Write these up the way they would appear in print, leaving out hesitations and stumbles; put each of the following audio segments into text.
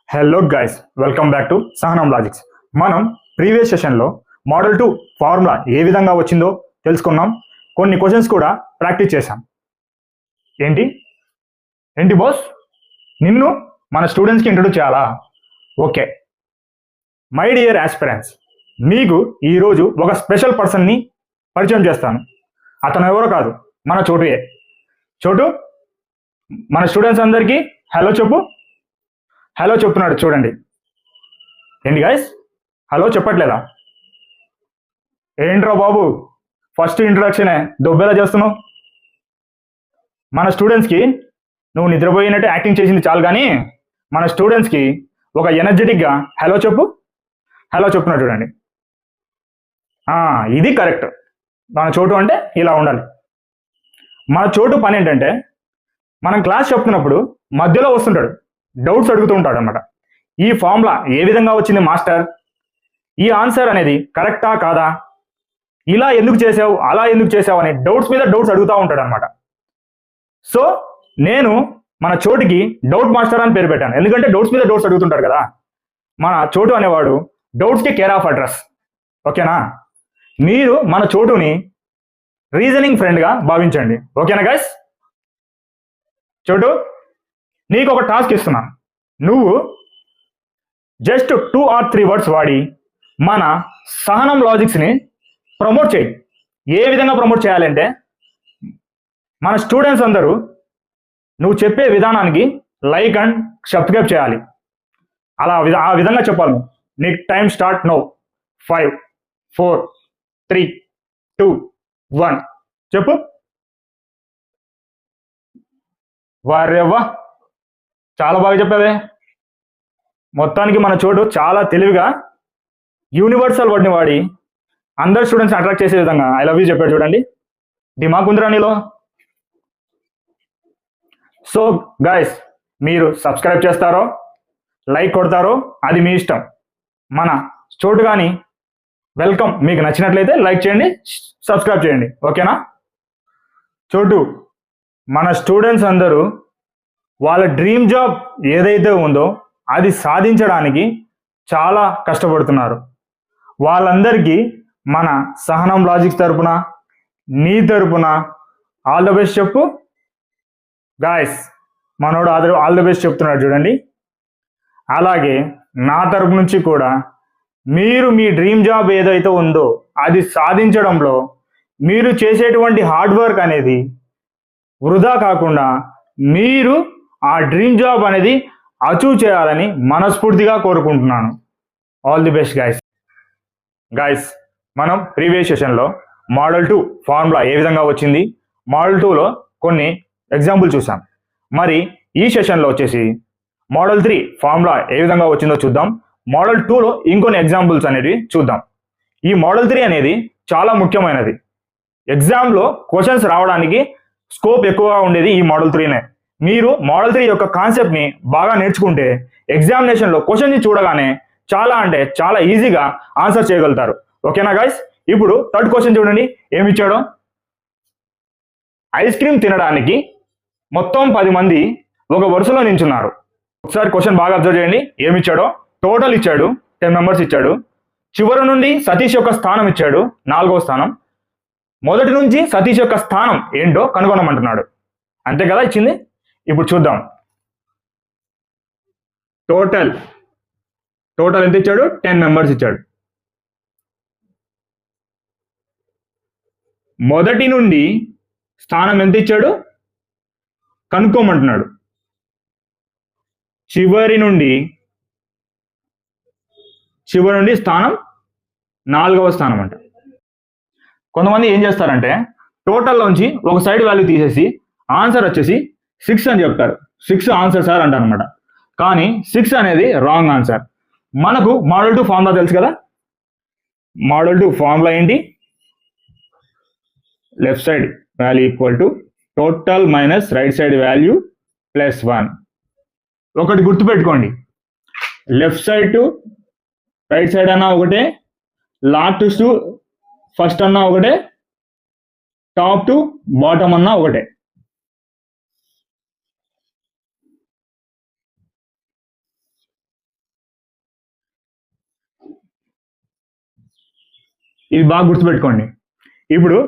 Hello guys, welcome back to సహనం logics. మనం previous సెషన్లో మోడల్ 2 ఫార్ములా ఏ విధంగా వచ్చిందో తెలుసుకున్నాం. కొన్ని క్వశ్చన్స్ కూడా ప్రాక్టీస్ చేశాం. ఏంటి ఏంటి బాస్, నిన్ను మన స్టూడెంట్స్కి ఇంట్రొడ్యూస్ చేయాలా? ఓకే, మై డియర్ ఆస్పిరెంట్స్, మీకు ఈరోజు ఒక స్పెషల్ పర్సన్ని పరిచయం చేస్తాను. అతను ఎవరో కాదు, మన చోటుయే. చోటు, మన స్టూడెంట్స్ అందరికీ హలో చెప్పు. హలో చెప్తున్నాడు చూడండి. ఏంటి గైస్, హలో చెప్పట్లేదా? ఏంట్రా బాబు, ఫస్ట్ ఇంట్రొడక్షనే దొబ్బేలా చేస్తున్నావు. మన స్టూడెంట్స్కి నువ్వు నిద్రపోయినట్టు యాక్టింగ్ చేసింది చాలు, కానీ మన స్టూడెంట్స్కి ఒక ఎనర్జెటిక్గా హలో చెప్పు. హలో చెప్తున్నాడు చూడండి. ఇది కరెక్ట్. మన చోటు అంటే ఇలా ఉండాలి. మన చోటు పని ఏంటంటే, మనం క్లాస్ చెప్తున్నప్పుడు మధ్యలో వస్తుంటాడు, డౌట్స్ అడుగుతూ ఉంటాడు అనమాట. ఈ ఫార్ములా ఏ విధంగా వచ్చింది మాస్టర్, ఈ ఆన్సర్ అనేది కరెక్టా కాదా, ఇలా ఎందుకు చేసావు, అలా ఎందుకు చేసావు అని డౌట్స్ మీద డౌట్స్ అడుగుతూ ఉంటాడు అనమాట. సో నేను మన చోటుకి డౌట్ మాస్టర్ అని పేరు పెట్టాను, ఎందుకంటే డౌట్స్ మీద డౌట్స్ అడుగుతుంటారు కదా. మన చోటు అనేవాడు డౌట్స్కి కేర్ ఆఫ్ అడ్రస్. ఓకేనా? మీరు మన చోటుని రీజనింగ్ ఫ్రెండ్గా భావించండి. ఓకేనా గైస్? చోటు, నీకు ఒక టాస్క్ ఇస్తున్నాను. నువ్వు జస్ట్ 2 or 3 వర్డ్స్ వాడి మన సహనం లాజిక్స్ని ప్రమోట్ చేయి. ఏ విధంగా ప్రమోట్ చేయాలంటే, మన స్టూడెంట్స్ అందరూ నువ్వు చెప్పే విధానానికి లైక్ అండ్ సబ్స్క్రైబ్ చేయాలి. ఆ విధంగా చెప్పాలి. నీకు టైం స్టార్ట్ నో. 5 4 3 2 1 చెప్పు. వారేవ్వా, చాలా బాగా చెప్పావే. మొత్తానికి మన చోటు చాలా తెలివిగా యూనివర్సల్ వర్డ్ని వాడి అందరు స్టూడెంట్స్ అట్రాక్ట్ చేసే విధంగా ఐ లవ్ యూ చెప్పాడు చూడండి. దిమాగ్ ఉందిరా నీలో. సో గైస్, మీరు సబ్స్క్రైబ్ చేస్తారో లైక్ కొడతారో అది మీ ఇష్టం. మన చోటు కానీ వెల్కమ్. మీకు నచ్చినట్లయితే లైక్ చేయండి, సబ్స్క్రైబ్ చేయండి. ఓకేనా? చోటు, మన స్టూడెంట్స్ అందరూ వాళ్ళ డ్రీమ్ జాబ్ ఏదైతే ఉందో అది సాధించడానికి చాలా కష్టపడుతున్నారు. వాళ్ళందరికీ మన సహనం లాజిక్స్ తరపున, నీ తరపున ఆల్ ద బెస్ట్ చెప్పు. గాయస్, మనోడు ఆల్ ద బెస్ట్ చెప్తున్నాడు చూడండి. అలాగే నా తరపు నుంచి కూడా మీరు మీ డ్రీమ్ జాబ్ ఏదైతే ఉందో అది సాధించడంలో మీరు చేసేటువంటి హార్డ్ వర్క్ అనేది వృధా కాకుండా మీరు ఆ డ్రీమ్ జాబ్ అనేది అచీవ్ చేయాలని మనస్ఫూర్తిగా కోరుకుంటున్నాను. All the best guys. Guys, మనం ప్రీవియస్ సెషన్లో మోడల్ 2 ఫార్ములా ఏ విధంగా వచ్చింది, మోడల్ 2లో కొన్ని ఎగ్జాంపుల్ చూసాం. మరి ఈ సెషన్లో వచ్చేసి మోడల్ 3 ఫార్ములా ఏ విధంగా వచ్చిందో చూద్దాం. మోడల్ 2లో ఇంకొన్ని ఎగ్జాంపుల్స్ అనేవి చూద్దాం. ఈ మోడల్ 3 అనేది చాలా ముఖ్యమైనది. ఎగ్జామ్లో క్వశ్చన్స్ రావడానికి స్కోప్ ఎక్కువగా ఉండేది ఈ మోడల్ 3నే. మీరు మోడల్ 3 యొక్క కాన్సెప్ట్ని బాగా నేర్చుకుంటే ఎగ్జామినేషన్లో క్వశ్చన్ని చూడగానే చాలా అంటే చాలా ఈజీగా ఆన్సర్ చేయగలుగుతారు. ఓకేనా గైస్? ఇప్పుడు థర్డ్ క్వశ్చన్ చూడండి ఏమి ఇచ్చాడో. ఐస్ క్రీమ్ తినడానికి మొత్తం 10 మంది ఒక వరుసలో నించున్నారు. ఒకసారి క్వశ్చన్ బాగా అబ్జర్వ్ చేయండి. ఏమి ఇచ్చాడో. టోటల్ ఇచ్చాడు, 10 మెంబర్స్ ఇచ్చాడు. చివరి నుండి సతీష్ యొక్క స్థానం ఇచ్చాడు, 4వ స్థానం. మొదటి నుంచి సతీష్ యొక్క స్థానం ఏంటో కనుగొనమంటున్నాడు. అంతే కదా ఇచ్చింది. ఇప్పుడు చూద్దాం. టోటల్ ఎంత ఇచ్చాడు? 10 మెంబర్స్ ఇచ్చాడు. మొదటి నుండి స్థానం ఎంత ఇచ్చాడు కనుక్కోమంటున్నాడు. చివరి నుండి స్థానం 4వ స్థానం అంట. కొంతమంది ఏం చేస్తారంటే టోటల్లోంచి ఒక సైడ్ వాల్యూ తీసేసి ఆన్సర్ వచ్చేసి 6 అని చెప్తారు. 6 ఆన్సర్ సార్ అంటారు అనమాట. కానీ 6 అనేది రాంగ్ ఆన్సర్. మనకు మోడల్ 2 ఫార్ములా తెలుసు కదా. మోడల్ 2 ఫార్ములా ఏంటి? Left side value equal to total minus right side value plus 1. ఒకటి గుర్తుపెట్టుకోండి, left side to right side అన్నా ఒకటే, లాస్ట్ టు ఫస్ట్ అన్నా ఒకటే, టాప్ టు బాటమ్ అన్నా ఒకటే. ఇది బాగా గుర్తుపెట్టుకోండి. ఇప్పుడు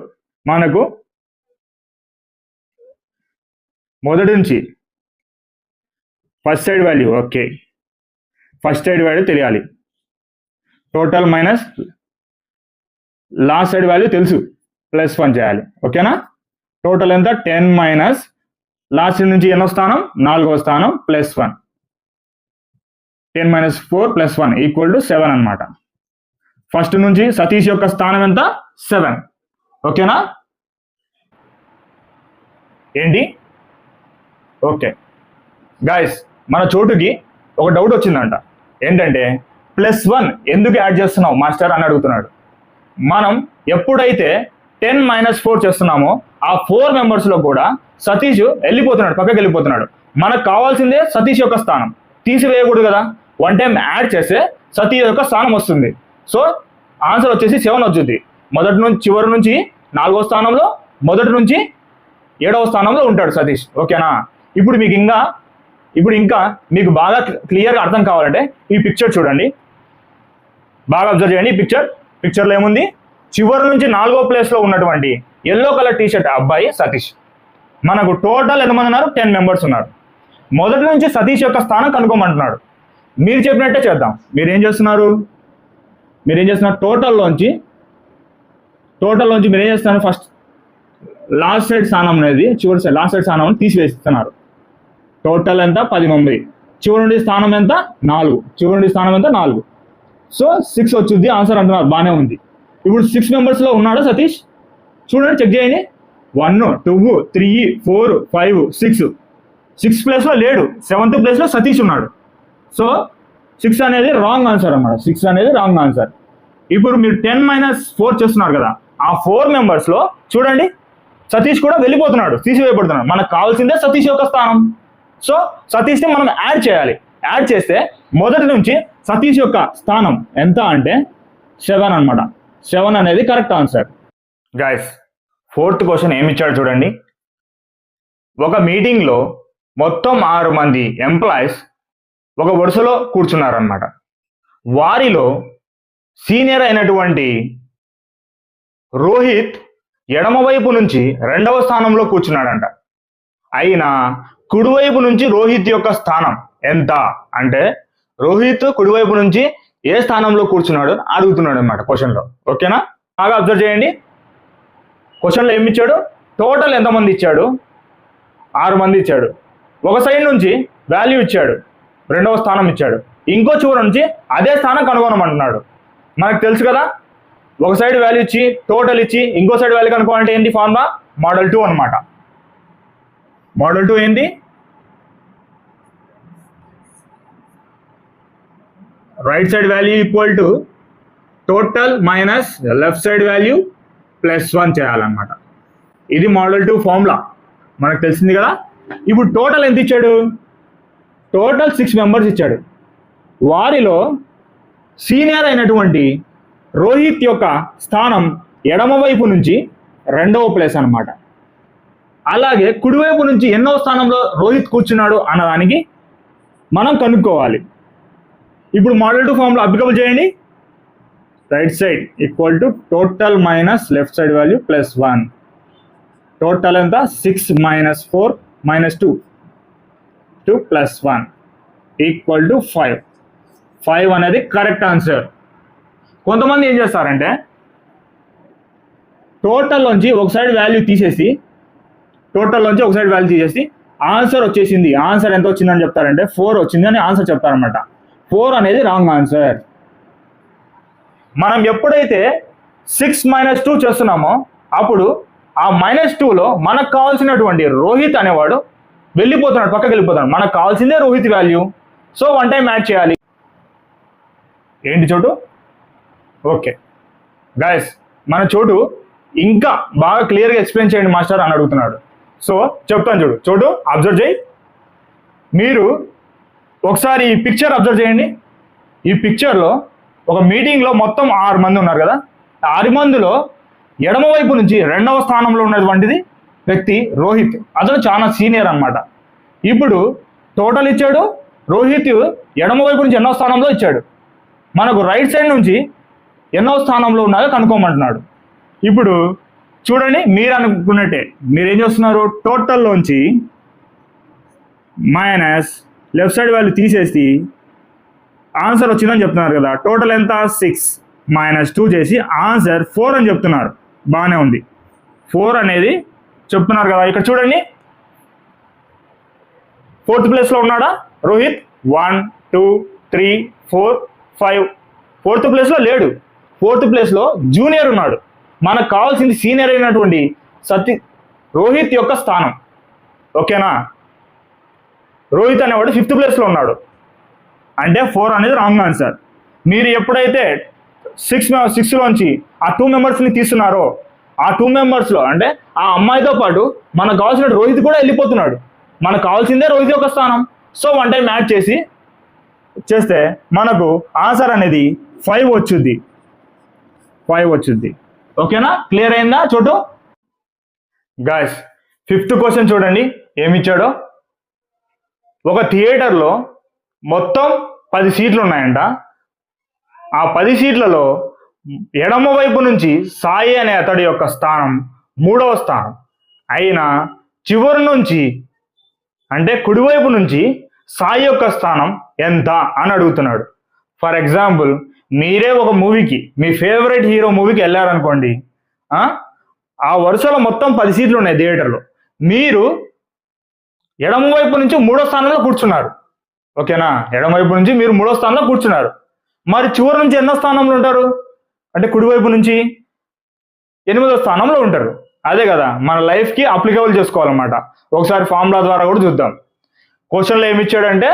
మనకు మొదటి నుంచి first side value, okay, first side value తెలియాలి. Total minus last side value తెలుసు, +1 చేయాలి. ఓకేనా? టోటల్ ఎంత? 10 మైనస్ లాస్ట్ నుంచి ఎన్నో స్థానం? 4వ స్థానం, +1. 10 మైనస్ 4 +1 ఈక్వల్ టు 7 అనమాట. ఫస్ట్ నుంచి సతీష్ యొక్క స్థానం ఎంత? 7. ఓకేనా? ఏంటి? ఓకే గాయస్, మన చోటుకి ఒక డౌట్ వచ్చిందంట. ఏంటంటే +1 ఎందుకు యాడ్ చేస్తున్నావు మాస్టర్ అని అడుగుతున్నాడు. మనం ఎప్పుడైతే 10 మైనస్ 4 చేస్తున్నామో ఆ 4 మెంబర్స్లో కూడా సతీష్ వెళ్ళిపోతున్నాడు, పక్కకి వెళ్ళిపోతున్నాడు. మనకు కావాల్సిందే సతీష్ యొక్క స్థానం, తీసివేయకూడదు కదా. 1 టైం యాడ్ చేస్తే సతీష్ యొక్క స్థానం వస్తుంది. సో ఆన్సర్ వచ్చేసి 7 వచ్చింది. మొదటి నుంచి చివరి నుంచి 4వ స్థానంలో, మొదటి నుంచి 7వ స్థానంలో ఉంటాడు సతీష్. ఓకేనా? ఇప్పుడు ఇంకా మీకు బాగా క్లియర్గా అర్థం కావాలంటే ఈ పిక్చర్ చూడండి, బాగా అబ్జర్వ్ చేయండి. పిక్చర్లో ఏముంది? చివరి నుంచి 4వ ప్లేస్లో ఉన్నటువంటి ఎల్లో కలర్ టీషర్ట్ అబ్బాయి సతీష్. మనకు టోటల్ ఎంతమంది ఉన్నారు? 10 మెంబర్స్ ఉన్నారు. మొదటి నుంచి సతీష్ యొక్క స్థానం కనుక్కోమంటున్నాడు. మీరు చెప్పినట్టే చేద్దాం. మీరేం చేస్తున్నారు? టోటల్లోంచి మీరేం చేస్తున్నారు? ఫస్ట్ లాస్ట్ సైడ్ స్థానం అనేది, చివరి సైడ్ లాస్ట్ సైడ్ స్థానం తీసివేస్తున్నారు. టోటల్ ఎంత? 10 మంది. చివరి నుండి స్థానం ఎంత? 4. సో 6 వచ్చింది ఆన్సర్ అంటున్నారు. బాగానే ఉంది. ఇప్పుడు 6 మెంబర్స్లో ఉన్నాడా సతీష్? చూడండి, చెక్ చేయండి. 1, 2, 3, 4, 5, 6. 6 ప్లేస్లో లేడు, 7th ప్లేస్లో సతీష్ ఉన్నాడు. సో 6 అనేది రాంగ్ ఆన్సర్ అన్నమాట. 6 అనేది రాంగ్ ఆన్సర్. ఇప్పుడు మీరు 10 మైనస్ 4 చేస్తున్నారు కదా, ఆ 4 మెంబర్స్లో చూడండి సతీష్ కూడా వెళ్ళిపోతున్నాడు, తీసివేయబడుతున్నాడు. మనకు కావాల్సిందే సతీష్ యొక్క స్థానం. సో సతీష్ని మనం యాడ్ చేయాలి. యాడ్ చేస్తే మొదటి నుంచి సతీష్ యొక్క స్థానం ఎంత అంటే 7 అనమాట. 7 అనేది correct answer. Guys, 4th question ఏమి ఇచ్చాడు చూడండి. ఒక మీటింగ్లో మొత్తం 6 మంది ఎంప్లాయీస్ ఒక వరుసలో కూర్చున్నారనమాట. వారిలో సీనియర్ అయినటువంటి రోహిత్ ఎడమవైపు నుంచి 2వ స్థానంలో కూర్చున్నాడంట. అయినా కుడివైపు నుంచి రోహిత్ యొక్క స్థానం ఎంత అంటే రోహిత్ కుడివైపు నుంచి ఏ స్థానంలో కూర్చున్నాడు అడుగుతున్నాడు అనమాట క్వశ్చన్లో. ఓకేనా? బాగా అబ్జర్వ్ చేయండి. క్వశ్చన్లో ఏమి ఇచ్చాడు? టోటల్ ఎంతమంది ఇచ్చాడు? 6 మంది ఇచ్చాడు. ఒక సైడ్ నుంచి వాల్యూ ఇచ్చాడు, 2వ స్థానం ఇచ్చాడు. ఇంకో చివరి నుంచి అదే స్థానం కనుగొనమంటున్నాడు. మనకు తెలుసు కదా, ఒక సైడ్ వాల్యూ ఇచ్చి టోటల్ ఇచ్చి ఇంకో సైడ్ వాల్యూ కనుక్కోవాలంటే ఏంటి ఫార్ములా? మోడల్ 2 అనమాట. మోడల్ 2 ఏంటి? Right side value equal to total minus left side value +1 చేయాలన్నమాట. ఇది మోడల్ 2 ఫార్ములా, మనకు తెలిసింది కదా. ఇప్పుడు టోటల్ ఎంత ఇచ్చాడు? టోటల్ 6 మెంబర్స్ ఇచ్చాడు. వారిలో సీనియర్ అయినటువంటి రోహిత్ యొక్క స్థానం ఎడమవైపు నుంచి 2వ ప్లేస్ అనమాట. అలాగే కుడివైపు నుంచి ఎన్నో స్థానంలో రోహిత్ కూర్చున్నాడు అన్నదానికి మనం కనుక్కోవాలి. ఇప్పుడు మోడల్ 2 ఫార్ములా అప్లికబుల్ చేయండి. Right side equal to total minus left side value +1. Total ఎంత? 6 మైనస్ 4 మైనస్ 2 +1 ఈక్వల్ టు 5. 5 అనేది కరెక్ట్ ఆన్సర్. కొంతమంది ఏం చేస్తారంటే టోటల్లోంచి ఒక సైడ్ వాల్యూ తీసేసి ఆన్సర్ వచ్చేసింది, ఆన్సర్ ఎంత వచ్చిందని చెప్తారంటే 4 వచ్చింది అని ఆన్సర్ చెప్తారనమాట. 4 అనేది రాంగ్ ఆన్సర్. మనం ఎప్పుడైతే 6 మైనస్ 2 చేస్తున్నామో అప్పుడు ఆ -2లో మనకు కావాల్సినటువంటి రోహిత్ అనేవాడు వెళ్ళిపోతున్నాడు, పక్కకి వెళ్ళిపోతున్నాడు. మనకు కావాల్సిందే Rohit value. So 1 time add చేయాలి. ఏంటి చోటు? ఓకే గైస్, మన చోటు ఇంకా బాగా క్లియర్గా ఎక్స్ప్లెయిన్ చేయండి మాస్టర్ అని అడుగుతున్నాడు. సో చెప్తాను చూడు. చోటు అబ్జర్వ్ చేయి. మీరు ఒకసారి ఈ పిక్చర్ అబ్జర్వ్ చేయండి. ఈ పిక్చర్లో ఒక మీటింగ్లో మొత్తం 6 మంది ఉన్నారు కదా. 6 మందిలో ఎడమవైపు నుంచి 2వ స్థానంలో ఉన్నటువంటిది వ్యక్తి రోహిత్. అతను చాలా సీనియర్ అనమాట. ఇప్పుడు టోటల్ ఇచ్చాడు. రోహిత్ ఎడమవైపు నుంచి ఎన్నో స్థానంలో ఇచ్చాడు. మనకు రైట్ సైడ్ నుంచి ఎన్నో స్థానంలో ఉన్నాయో కనుక్కోమంటున్నాడు. ఇప్పుడు చూడండి, మీరు అనుకున్నట్టే మీరేం చేస్తున్నారు, టోటల్లోంచి మైనస్ లెఫ్ట్ సైడ్ వాల్యూ తీసేసి ఆన్సర్ వచ్చిందని చెప్తున్నారు కదా. టోటల్ ఎంత 6 - 2 చేసి ఆన్సర్ 4 అని చెప్తున్నారు. బాగానే ఉంది, 4 అనేది చెప్తున్నారు కదా. ఇక్కడ చూడండి, 4th ప్లేస్లో ఉన్నాడా రోహిత్? 1 2 3 4 5. 4th ప్లేస్లో లేడు. 4th ప్లేస్లో జూనియర్ ఉన్నాడు. మనకు కావాల్సింది సీనియర్ అయినటువంటి రోహిత్ యొక్క స్థానం. ఓకేనా? రోహిత్ అనేవాడు 5th ప్లేస్లో ఉన్నాడు. అంటే 4 అనేది రాంగ్ ఆన్సర్. మీరు ఎప్పుడైతే 6లోంచి ఆ 2 మెంబర్స్ని తీస్తున్నారో, ఆ 2 మెంబర్స్లో అంటే ఆ అమ్మాయితో పాటు మనకు కావాల్సిన రోహిత్ కూడా వెళ్ళిపోతున్నాడు. మనకు కావాల్సిందే రోహిత్ యొక్క స్థానం. సో 1 టైం యాడ్ చేస్తే మనకు ఆన్సర్ అనేది 5 వచ్చుద్ది. 5 వచ్చుద్ది. ఓకేనా? క్లియర్ అయిందా? చూడు గాయ్స్, 5th క్వశ్చన్ చూడండి ఏమిచ్చాడో. ఒక థియేటర్లో మొత్తం 10 సీట్లు ఉన్నాయంట. ఆ 10 సీట్లలో ఎడమ వైపు నుంచి సాయి అనే అతడి యొక్క స్థానం 3వ స్థానం అయినా, చివరి నుంచి అంటే కుడివైపు నుంచి సాయి యొక్క స్థానం ఎంత అని అడుగుతున్నాడు. ఫర్ ఎగ్జాంపుల్, మీరే ఒక మూవీకి, మీ ఫేవరెట్ హీరో మూవీకి వెళ్ళారనుకోండి. ఆ వరుసలో మొత్తం 10 సీట్లు ఉన్నాయి థియేటర్లో. మీరు ఎడమ వైపు నుంచి 3వ స్థానంలో కూర్చున్నారు. ఓకేనా? ఎడమ వైపు నుంచి మీరు 3వ స్థానంలో కూర్చున్నారు. మరి చివరి నుంచి ఎన్నో స్థానంలో ఉంటారు అంటే కుడివైపు నుంచి 8వ స్థానంలో ఉంటారు. అదే కదా మన లైఫ్కి అప్లికబుల్ చేసుకోవాలన్నమాట. ఒకసారి ఫార్ములా ద్వారా కూడా చూద్దాం. క్వశ్చన్లో ఏమి ఇచ్చాడంటే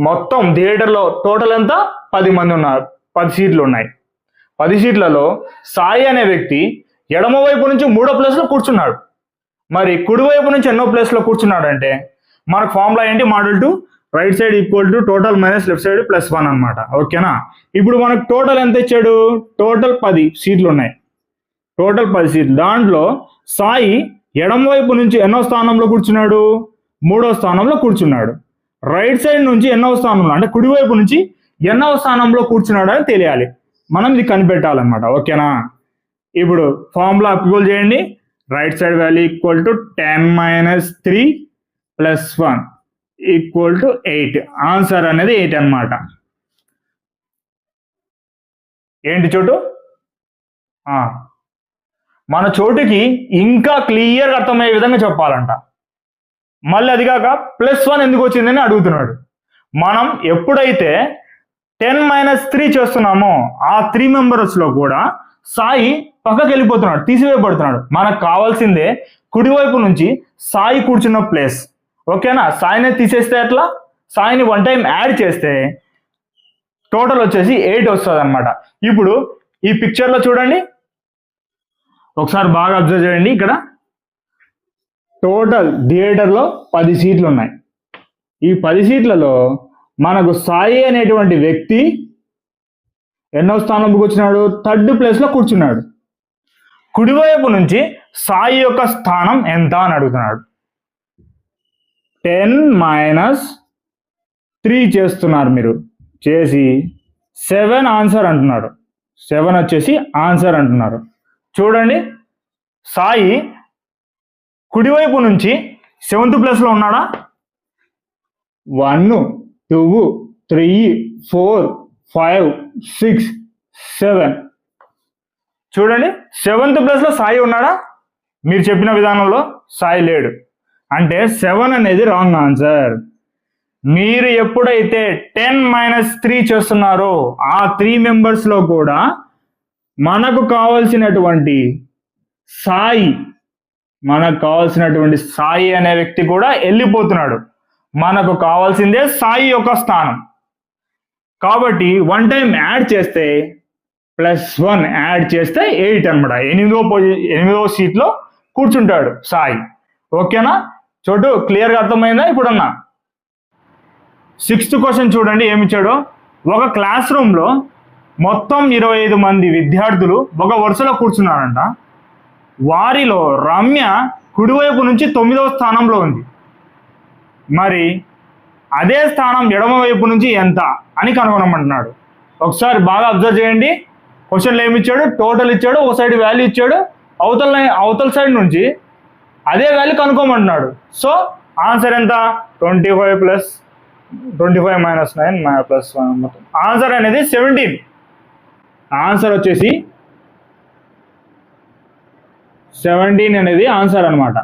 మొత్తం థియేటర్లో టోటల్ ఎంత 10 మంది ఉన్నారు, 10 సీట్లు ఉన్నాయి. 10 సీట్లలో సాయి అనే వ్యక్తి ఎడమ వైపు నుంచి 3వ ప్లేస్లో కూర్చున్నాడు. మరి కుడివైపు నుంచి ఎన్నో ప్లేస్లో కూర్చున్నాడు అంటే మనకు ఫార్ములా ఏంటి? Model 2 right side equal to total minus left side +1 అనమాట. ఓకేనా? ఇప్పుడు మనకు టోటల్ ఎంత ఇచ్చాడు? టోటల్ 10 సీట్లు ఉన్నాయి. టోటల్ 10 సీట్లు. దాంట్లో సాయి ఎడమ వైపు నుంచి ఎన్నో స్థానంలో కూర్చున్నాడు? 3వ స్థానంలో కూర్చున్నాడు. రైట్ సైడ్ నుంచి ఎన్నో స్థానంలో అంటే కుడివైపు నుంచి ఎన్నో స్థానంలో కూర్చున్నాడు అని తెలియాలి. మనం ఇది కనిపెట్టాలన్నమాట. ఓకేనా? ఇప్పుడు ఫార్ములా అప్లికబుల్ చేయండి. Right side value equal to 10 - 3 + 1 equal to 8. Answer అనేది 8 అన్నమాట. ఏంటి చోటు? మన చోటుకి ఇంకా క్లియర్గా అర్థమయ్యే విధంగా చెప్పాలంట. మళ్ళీ అది కాక +1 ఎందుకు వచ్చిందని అడుగుతున్నాడు. మనం ఎప్పుడైతే 10 - 3 చేస్తున్నామో ఆ 3 మెంబర్స్లో కూడా సాయి పక్కకి వెళ్ళిపోతున్నాడు, తీసివేయబడుతున్నాడు. మనకు కావాల్సిందే కుడివైపు నుంచి సాయి కూర్చున్న ప్లేస్. ఓకేనా? సాయిని తీసేస్తే ఎట్లా? సాయిని 1 టైం యాడ్ చేస్తే టోటల్ వచ్చేసి 8 వస్తుంది అనమాట. ఇప్పుడు ఈ పిక్చర్లో చూడండి, ఒకసారి బాగా అబ్జర్వ్ చేయండి. ఇక్కడ టోటల్ థియేటర్లో 10 సీట్లు ఉన్నాయి. ఈ 10 సీట్లలో మనకు సాయి అనేటువంటి వ్యక్తి ఎన్నో స్థానంలో కూర్చున్నాడు? 3rd ప్లేస్లో కూర్చున్నాడు. కుడివైపు నుంచి సాయి యొక్క స్థానం ఎంత అని అడుగుతున్నాడు. 10 - 3 చేస్తున్నారు మీరు. చేసి 7 ఆన్సర్ అంటున్నారు. 7 వచ్చేసి ఆన్సర్ అంటున్నారు. చూడండి, సాయి కుడివైపు నుంచి 7th ప్లేస్లో ఉన్నాడా? 1 2 3 4 5 6 7. చూడండి, 7th ప్లేస్లో సాయి ఉన్నాడా? మీరు చెప్పిన విధానంలో సాయి లేడు. అంటే 7 అనేది రాంగ్ ఆన్సర్. మీరు ఎప్పుడైతే 10 - 3 చేస్తున్నారో ఆ 3 మెంబర్స్లో కూడా మనకు కావాల్సినటువంటి సాయి అనే వ్యక్తి కూడా వెళ్ళిపోతున్నాడు. మనకు కావాల్సిందే సాయి యొక్క స్థానం. కాబట్టి 1 టైం యాడ్ చేస్తే +1 యాడ్ చేస్తే 8 అనమాట. 8వ సీట్లో కూర్చుంటాడు సాయి. ఓకేనా? చోటు క్లియర్గా అర్థమైందా? ఇప్పుడన్నా 6th క్వశ్చన్ చూడండి ఏమిచ్చాడో. ఒక క్లాస్ రూమ్లో మొత్తం 25 మంది విద్యార్థులు ఒక వరుసలో కూర్చున్నారంట. వారిలో రమ్య కుడివైపు నుంచి 9వ స్థానంలో ఉంది. మరి అదే స్థానం ఎడమ వైపు నుంచి ఎంత అని కనుగొనమంటున్నాడు. ఒకసారి బాగా అబ్జర్వ్ చేయండి. క్వశ్చన్లో ఏమి ఇచ్చాడు, టోటల్ ఇచ్చాడు, ఒక సైడ్ వాల్యూ ఇచ్చాడు, అవతల సైడ్ నుంచి అదే వాల్యూ కనుక్కోమంటున్నాడు. సో ఆన్సర్ ఎంత, 25 ప్లస్ 25 మైనస్ 9 ప్లస్ 1 మొత్తం ఆన్సర్ అనేది 17. ఆన్సర్ వచ్చేసి 17 అనేది ఆన్సర్ అనమాట.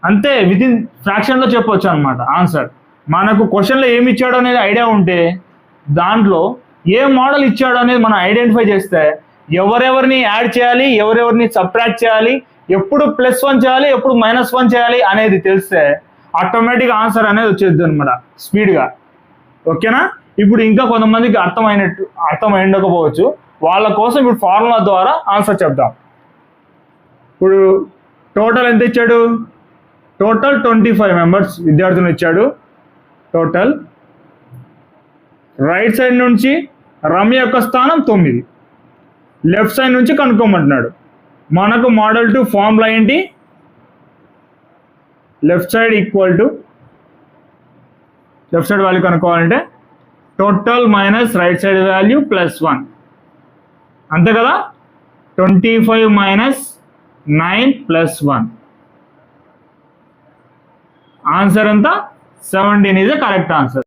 అంతే, వితిన్ ఫ్రాక్షన్లో చెప్పొచ్చు అనమాట ఆన్సర్. మనకు క్వశ్చన్లో ఏమి ఇచ్చాడు అనేది ఐడియా ఉంటే దాంట్లో ఏ మోడల్ ఇచ్చాడు అనేది మనం ఐడెంటిఫై చేస్తే ఎవరెవరిని యాడ్ చేయాలి, ఎవరెవరిని సబ్ట్రాక్ట్ చేయాలి, ఎప్పుడు +1 చేయాలి, ఎప్పుడు -1 చేయాలి అనేది తెలిస్తే ఆటోమేటిక్ ఆన్సర్ అనేది వచ్చేది అనమాట స్పీడ్గా. ఓకేనా? ఇప్పుడు ఇంకా కొంతమందికి అర్థం ఉండకపోవచ్చు, వాళ్ళ కోసం ఇప్పుడు ఫార్ములా ద్వారా ఆన్సర్ చెప్దాం. ఇప్పుడు టోటల్ ఎంత ఇచ్చాడు, టోటల్ 25 మెంబర్స్ విద్యార్థులు ఇచ్చాడు. టోటల్ రైట్ సైడ్ నుంచి రమ్య యొక్క స్థానం 9, లెఫ్ట్ సైడ్ నుంచి కనుక్కోమంటున్నాడు. మనకు మోడల్ 2 ఫార్ములా ఏంటి, లెఫ్ట్ సైడ్ వాల్యూ కనుక్కోవాలంటే total minus right side value +1, అంతే కదా. 25 మైనస్ 9 ప్లస్ 1 ఆన్సర్ ఎంత, 17 ఈజ్ ద కరెక్ట్ ఆన్సర్.